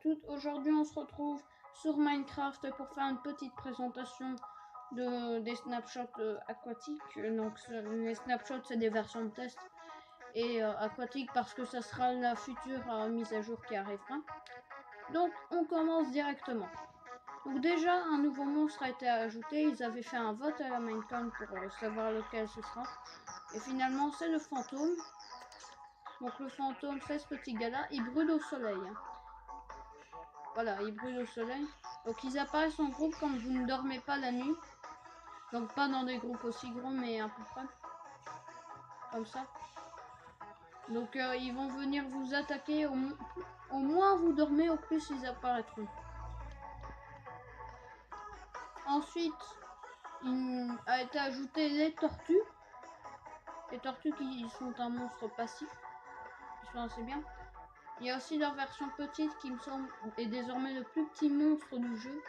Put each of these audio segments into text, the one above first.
toutes. Aujourd'hui, on se retrouve sur Minecraft pour faire une petite présentation des snapshots aquatiques. Donc, les snapshots, c'est des versions de test et aquatiques parce que ça sera la future mise à jour qui arrivera. Donc, on commence directement. Donc déjà, un nouveau monstre a été ajouté. Ils avaient fait un vote à la Minecon pour savoir lequel ce sera. Et finalement, c'est le fantôme. Donc le fantôme, c'est ce petit gars-là. Il brûle au soleil. Voilà, il brûle au soleil. Donc ils apparaissent en groupe quand vous ne dormez pas la nuit. Donc pas dans des groupes aussi gros, mais à peu près. Comme ça. Donc ils vont venir vous attaquer. Au moins vous dormez, au plus ils apparaîtront. Ensuite, il a été ajouté les tortues. Les tortues qui sont un monstre passif. Ils sont assez bien. Il y a aussi leur version petite qui me semble est désormais le plus petit monstre du jeu.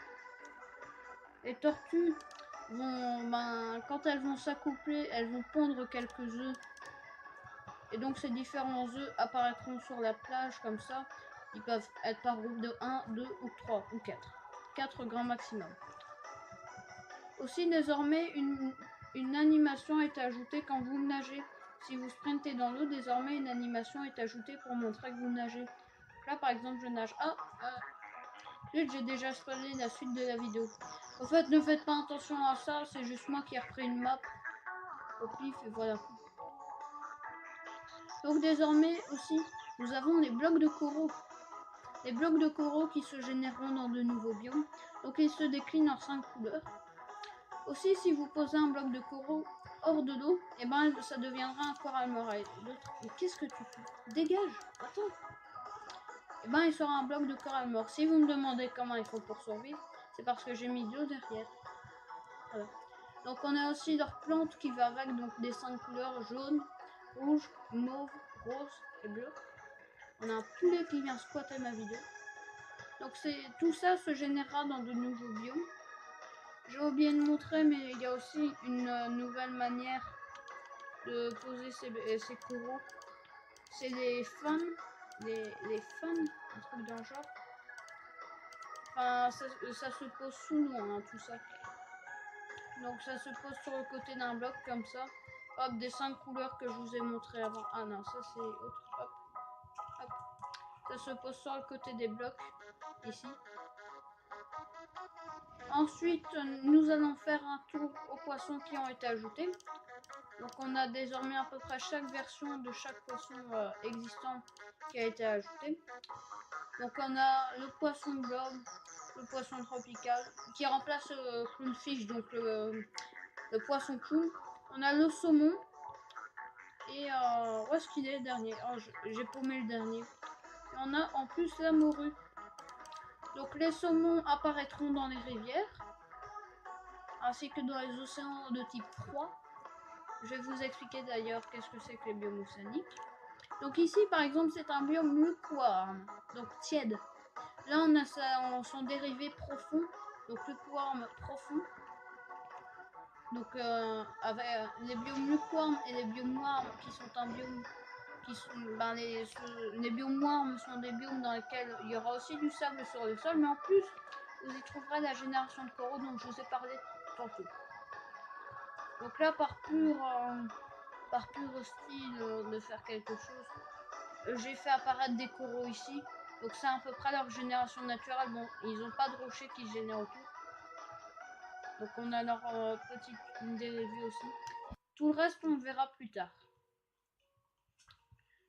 Les tortues vont, quand elles vont s'accoupler, elles vont pondre quelques œufs. Et donc ces différents œufs apparaîtront sur la plage comme ça. Ils peuvent être par groupe de 1, 2 ou 3 ou 4. 4 grands maximum. Aussi désormais une animation est ajoutée quand vous nagez. Si vous sprintez dans l'eau, désormais une animation est ajoutée pour montrer que vous nagez. Là par exemple je nage. J'ai déjà spoilé la suite de la vidéo. En fait, ne faites pas attention à ça, c'est juste moi qui ai repris une map au pif et voilà. Donc désormais aussi, nous avons les blocs de coraux. Les blocs de coraux qui se généreront dans de nouveaux biomes. Donc ils se déclinent en 5 couleurs. Aussi, si vous posez un bloc de coraux hors de l'eau, et ça deviendra un coral morail. Mais qu'est-ce que tu fais? Dégage! Attends! Il sera un bloc de corail mort. Si vous me demandez comment il faut pour survivre, c'est parce que j'ai mis de l'eau derrière. Voilà. Donc on a aussi leur plante qui va avec, donc des 5 couleurs jaune, rouge, mauve, rose et bleu. On a un poulet qui vient squatter ma vidéo. Donc tout ça se générera dans de nouveaux biomes. J'ai oublié de montrer, mais il y a aussi une nouvelle manière de poser ces coraux. C'est les fans, les fans, un truc dans le genre. Enfin, ça se pose sous l'eau, hein, tout ça. Donc ça se pose sur le côté d'un bloc comme ça. Hop, des 5 couleurs que je vous ai montré avant. Ah non, ça c'est autre. Hop, hop. Ça se pose sur le côté des blocs, ici. Ensuite, nous allons faire un tour aux poissons qui ont été ajoutés. Donc on a désormais à peu près chaque version de chaque poisson existant qui a été ajouté. Donc on a le poisson blob, le poisson tropical, qui remplace le clownfish, donc le poisson clown. On a le saumon. Et où est-ce qu'il est le dernier? Oh, j'ai paumé le dernier. Et on a en plus la morue. Donc les saumons apparaîtront dans les rivières, ainsi que dans les océans de type froid. Je vais vous expliquer d'ailleurs qu'est-ce que c'est que les biomes océaniques. Donc ici par exemple c'est un biome lukewarm, donc tiède. Là on a son dérivé profond, donc lukewarm profond. Donc avec les biomes lukewarm et les biomes warm qui sont un biome qui sont, les biomes warm sont des biomes dans lesquels il y aura aussi du sable sur le sol, mais en plus vous y trouverez la génération de coraux dont je vous ai parlé tantôt. Donc là par pur style de faire quelque chose, j'ai fait apparaître des coraux ici. Donc c'est à peu près leur génération naturelle. Bon, ils n'ont pas de rochers qui se génèrent autour. Donc on a leur petite dérivée aussi. Tout le reste on verra plus tard.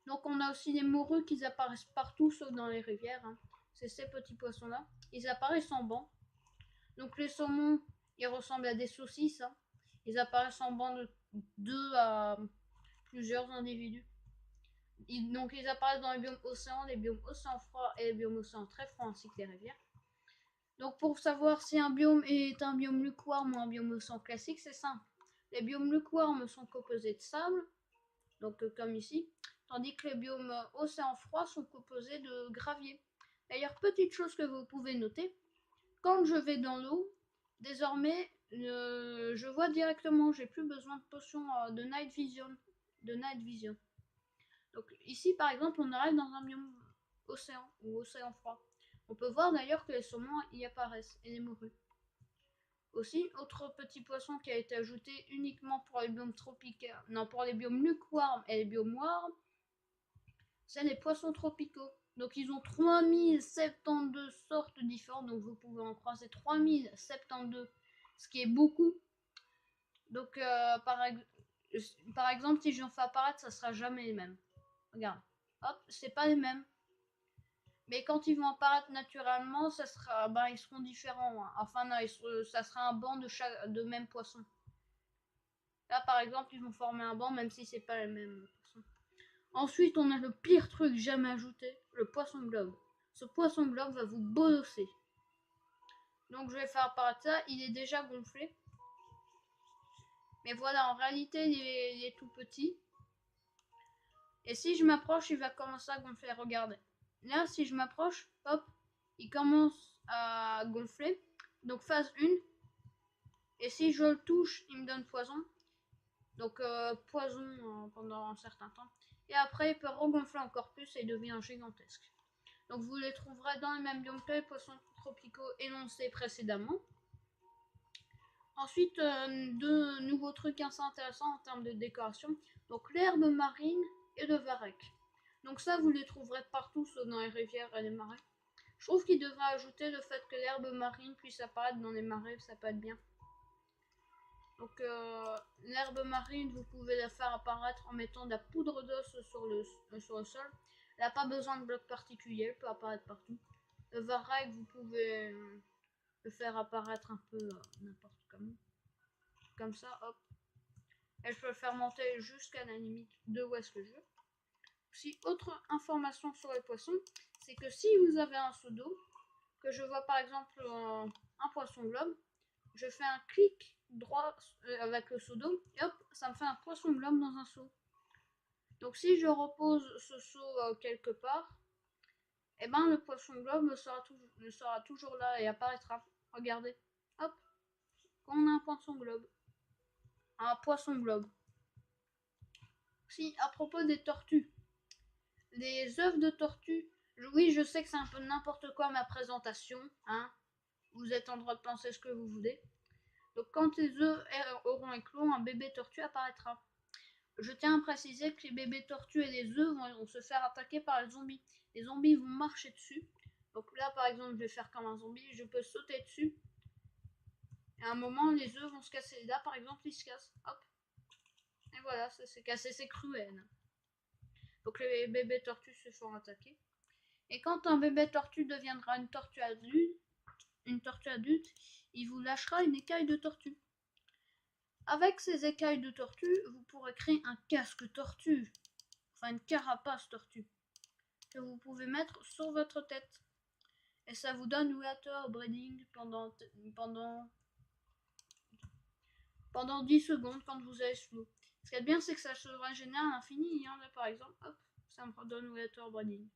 Donc on a aussi les morues qui apparaissent partout sauf dans les rivières. Hein. C'est ces petits poissons là. Ils apparaissent en banc. Donc les saumons, ils ressemblent à des saucisses. Hein. Ils apparaissent en banc de 2 à plusieurs individus. Donc ils apparaissent dans les biomes océans, les biomes océans froids et les biomes océans très froids ainsi que les rivières. Donc pour savoir si un biome est un biome lukewarm ou un biome océan classique, c'est simple. Les biomes lukewarm sont composés de sable, donc comme ici, tandis que les biomes océans froids sont composés de gravier. D'ailleurs, petite chose que vous pouvez noter, quand je vais dans l'eau, désormais, je vois directement, j'ai plus besoin de potions de night vision. Donc ici, par exemple, on arrive dans un biome océan ou océan froid. On peut voir d'ailleurs que les saumons y apparaissent et les morues. Aussi, autre petit poisson qui a été ajouté uniquement pour les biomes tropicaux, non, pour les biomes lukewarm et les biomes warm, c'est les poissons tropicaux. Donc ils ont 3072 sortes différentes, donc vous pouvez en croiser 3072, ce qui est beaucoup. Donc par exemple, si j'en fais apparaître, ça sera jamais les mêmes. Regarde, hop, c'est pas les mêmes. Mais quand ils vont apparaître naturellement, ça sera, ils seront différents. Hein. Enfin non, ça sera un banc de même poisson. Là par exemple, ils vont former un banc même si c'est pas les mêmes poissons. Ensuite, on a le pire truc jamais ajouté, le poisson globe. Ce poisson globe va vous bolosser. Donc je vais faire apparaître ça, il est déjà gonflé. Mais voilà, en réalité, il est tout petit. Et si je m'approche, il va commencer à gonfler. Regardez. Là, si je m'approche, hop, il commence à gonfler. Donc phase 1. Et si je le touche, il me donne poison. Donc poison pendant un certain temps. Et après, il peut regonfler encore plus et il devient gigantesque. Donc vous les trouverez dans les mêmes biomes que les poissons tropicaux énoncés précédemment. Ensuite, deux nouveaux trucs assez intéressants en termes de décoration. Donc l'herbe marine et le varech. Donc ça, vous les trouverez partout, sauf dans les rivières et les marais. Je trouve qu'il devrait ajouter le fait que l'herbe marine puisse apparaître dans les marais, ça peut être bien. Donc l'herbe marine, vous pouvez la faire apparaître en mettant de la poudre d'os sur le sol. Elle n'a pas besoin de blocs particuliers, elle peut apparaître partout. Le varech, vous pouvez le faire apparaître un peu n'importe comment. Comme ça, hop. Et je peux le faire monter jusqu'à la limite de où est-ce que je veux. Si autre information sur les poissons, c'est que si vous avez un seau d'eau, que je vois par exemple un poisson globe, je fais un clic droit avec le seau d'eau et hop, ça me fait un poisson globe dans un seau. Donc si je repose ce seau quelque part, et le poisson globe sera toujours là et apparaîtra. Regardez, hop, on a un poisson globe. Un poisson globe. Si, à propos des tortues, les œufs de tortue, oui, je sais que c'est un peu n'importe quoi ma présentation, hein. Vous êtes en droit de penser ce que vous voulez. Donc quand les œufs auront éclos, un bébé tortue apparaîtra. Je tiens à préciser que les bébés tortues et les œufs vont se faire attaquer par les zombies. Les zombies vont marcher dessus. Donc là, par exemple, je vais faire comme un zombie, je peux sauter dessus. Et à un moment, les œufs vont se casser. Là, par exemple, ils se cassent. Hop. Et voilà, ça s'est cassé, c'est cruel. Donc les bébés tortues se font attaquer. Et quand un bébé tortue deviendra une tortue adulte, il vous lâchera une écaille de tortue. Avec ces écailles de tortue, vous pourrez créer un casque tortue, enfin une carapace tortue, que vous pouvez mettre sur votre tête. Et ça vous donne water breeding pendant 10 secondes quand vous avez ce flou. Ce qui est bien, c'est que ça se régénère à l'infini. Hein, là, par exemple, hop, ça me redonne water breeding.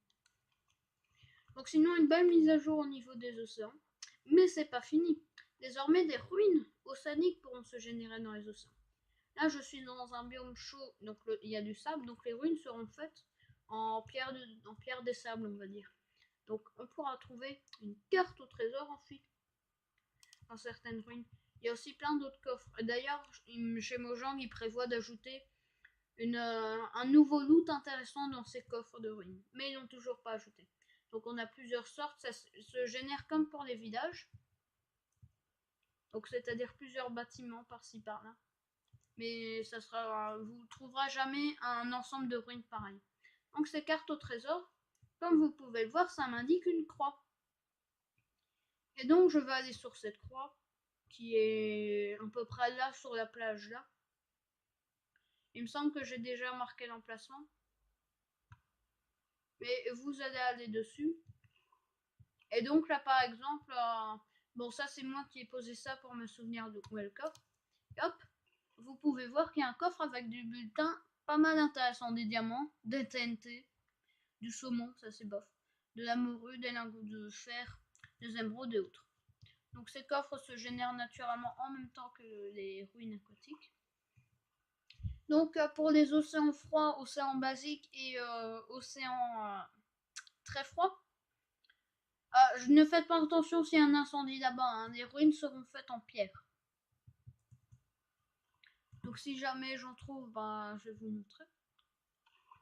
Donc sinon, une belle mise à jour au niveau des océans. Mais c'est pas fini. Désormais, des ruines océaniques pourront se générer dans les océans. Là, je suis dans un biome chaud, donc il y a du sable, donc les ruines seront faites en pierre des sables, on va dire. Donc on pourra trouver une carte au trésor ensuite dans certaines ruines. Il y a aussi plein d'autres coffres. D'ailleurs, chez Mojang, ils prévoient d'ajouter un nouveau loot intéressant dans ces coffres de ruines. Mais ils n'ont toujours pas ajouté. Donc on a plusieurs sortes, ça se génère comme pour les villages. Donc c'est-à-dire plusieurs bâtiments par-ci par-là. Mais vous ne trouverez jamais un ensemble de ruines pareil. Donc ces cartes au trésor, comme vous pouvez le voir, ça m'indique une croix. Et donc je vais aller sur cette croix, qui est à peu près là sur la plage là. Il me semble que j'ai déjà marqué l'emplacement. Mais vous allez aller dessus. Et donc là par exemple, bon ça c'est moi qui ai posé ça pour me souvenir de où est le coffre. Et hop, vous pouvez voir qu'il y a un coffre avec du bulletin pas mal intéressant, des diamants, des TNT, du saumon, ça c'est bof, de la morue, des lingots de fer, des émeraudes et autres. Donc ces coffres se génèrent naturellement en même temps que les ruines aquatiques. Donc pour les océans froids, océans basiques et océans très froids, Ah, ne faites pas attention s'il y a un incendie là-bas, hein. Les ruines seront faites en pierre. Donc si jamais j'en trouve, bah, je vais vous montrer.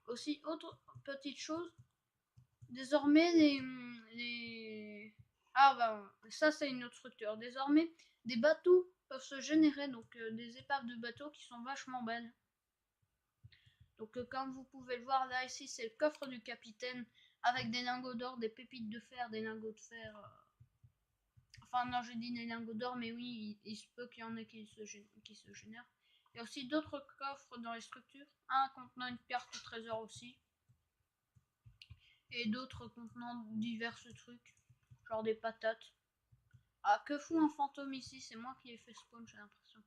Aussi, autre petite chose, désormais Ah bah, ça c'est une autre structure. Désormais, des bateaux peuvent se générer, donc des épaves de bateaux qui sont vachement belles. Donc comme vous pouvez le voir là, ici c'est le coffre du capitaine avec des lingots d'or, des pépites de fer, des lingots de fer. Enfin non, j'ai dit des lingots d'or, mais oui, il se peut qu'il y en ait qui se génèrent. Il y a aussi d'autres coffres dans les structures, un contenant une carte au trésor aussi, et d'autres contenant divers trucs, genre des patates. Ah, que fout un fantôme ici? C'est moi qui ai fait spawn, j'ai l'impression.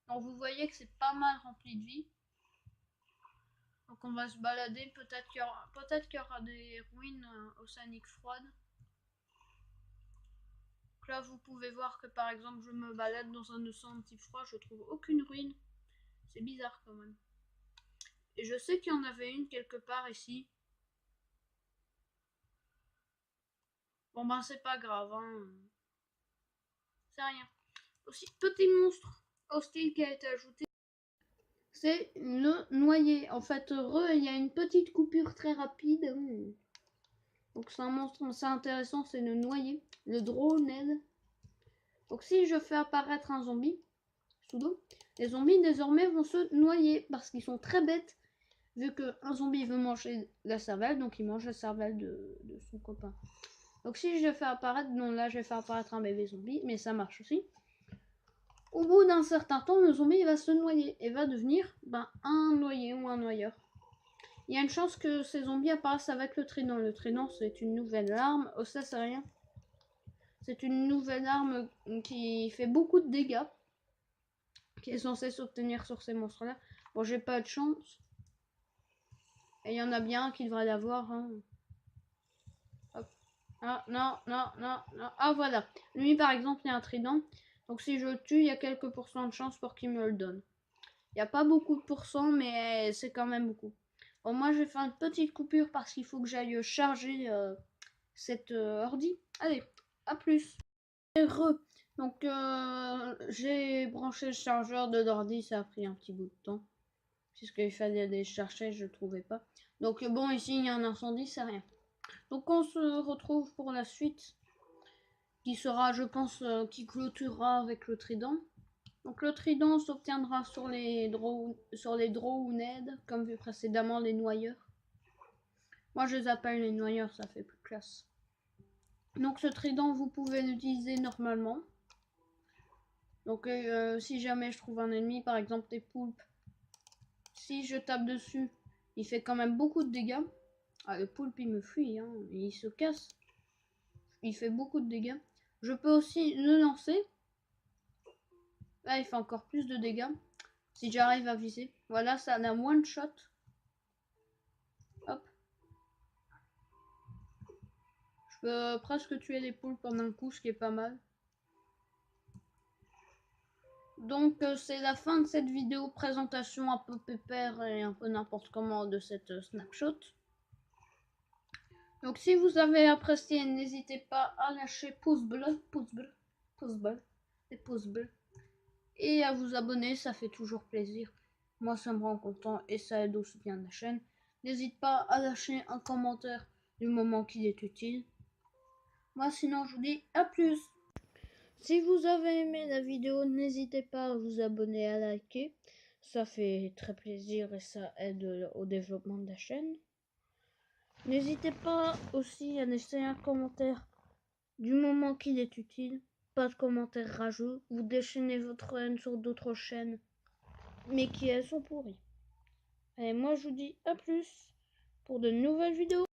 Donc vous voyez que c'est pas mal rempli de vie. Donc on va se balader, peut-être qu'il y aura des ruines océaniques froides. Donc là vous pouvez voir que par exemple je me balade dans un océan anti-froid, je trouve aucune ruine. C'est bizarre quand même. Et je sais qu'il y en avait une quelque part ici. Bon ben c'est pas grave, hein. C'est rien. Aussi, petit monstre hostile qui a été ajouté, c'est le noyer. En fait, il y a une petite coupure très rapide. Donc c'est un monstre assez intéressant, c'est le noyer, le Drowned. Donc si je fais apparaître un zombie sous l'eau, les zombies désormais vont se noyer parce qu'ils sont très bêtes. Vu qu'un zombie veut manger la cervelle, donc il mange la cervelle de son copain. Donc si je fais apparaître, non là je vais faire apparaître un bébé zombie, mais ça marche aussi. Au bout d'un certain temps, le zombie va se noyer et va devenir un noyé ou un noyeur. Il y a une chance que ces zombies apparaissent avec le trident. Le trident c'est une nouvelle arme. Oh ça c'est rien. C'est une nouvelle arme qui fait beaucoup de dégâts. Qui est censée s'obtenir sur ces monstres là. Bon j'ai pas de chance. Et il y en a bien un qui devrait l'avoir. Hein. Ah, non, non, non, non. Ah, voilà. Lui, par exemple, il y a un trident. Donc, si je le tue, il y a quelques pourcents de chance pour qu'il me le donne. Il n'y a pas beaucoup de pourcents, mais c'est quand même beaucoup. Bon, moi, je vais faire une petite coupure parce qu'il faut que j'aille charger cette ordi. Allez, à plus. Donc, j'ai branché le chargeur de l'ordi. Ça a pris un petit bout de temps. Puisqu'il fallait aller chercher, je ne trouvais pas. Donc, bon, ici, il y a un incendie, c'est rien. Donc on se retrouve pour la suite qui sera, je pense, qui clôturera avec le trident. Donc le trident s'obtiendra sur les Drowned, comme vu précédemment les noyeurs. Moi je les appelle les noyeurs, ça fait plus classe. Donc ce trident vous pouvez l'utiliser normalement. Donc si jamais je trouve un ennemi, par exemple des poulpes, si je tape dessus, il fait quand même beaucoup de dégâts. Ah, le poulpe il me fuit, hein, et il se casse. Il fait beaucoup de dégâts. Je peux aussi le lancer. Là, il fait encore plus de dégâts. Si j'arrive à viser. Voilà, ça a un one shot. Hop. Je peux presque tuer les poules pendant un coup, ce qui est pas mal. Donc, c'est la fin de cette vidéo présentation un peu pépère et un peu n'importe comment de cette snapshot. Donc, si vous avez apprécié, n'hésitez pas à lâcher pouce bleu, et pouce bleu. Et à vous abonner, ça fait toujours plaisir. Moi, ça me rend content et ça aide au soutien de la chaîne. N'hésite pas à lâcher un commentaire du moment qu'il est utile. Moi, sinon, je vous dis à plus. Si vous avez aimé la vidéo, n'hésitez pas à vous abonner, à liker. Ça fait très plaisir et ça aide au développement de la chaîne. N'hésitez pas aussi à laisser un commentaire du moment qu'il est utile. Pas de commentaires rageux. Vous déchaînez votre haine sur d'autres chaînes, mais qui elles sont pourries. Et moi je vous dis à plus pour de nouvelles vidéos.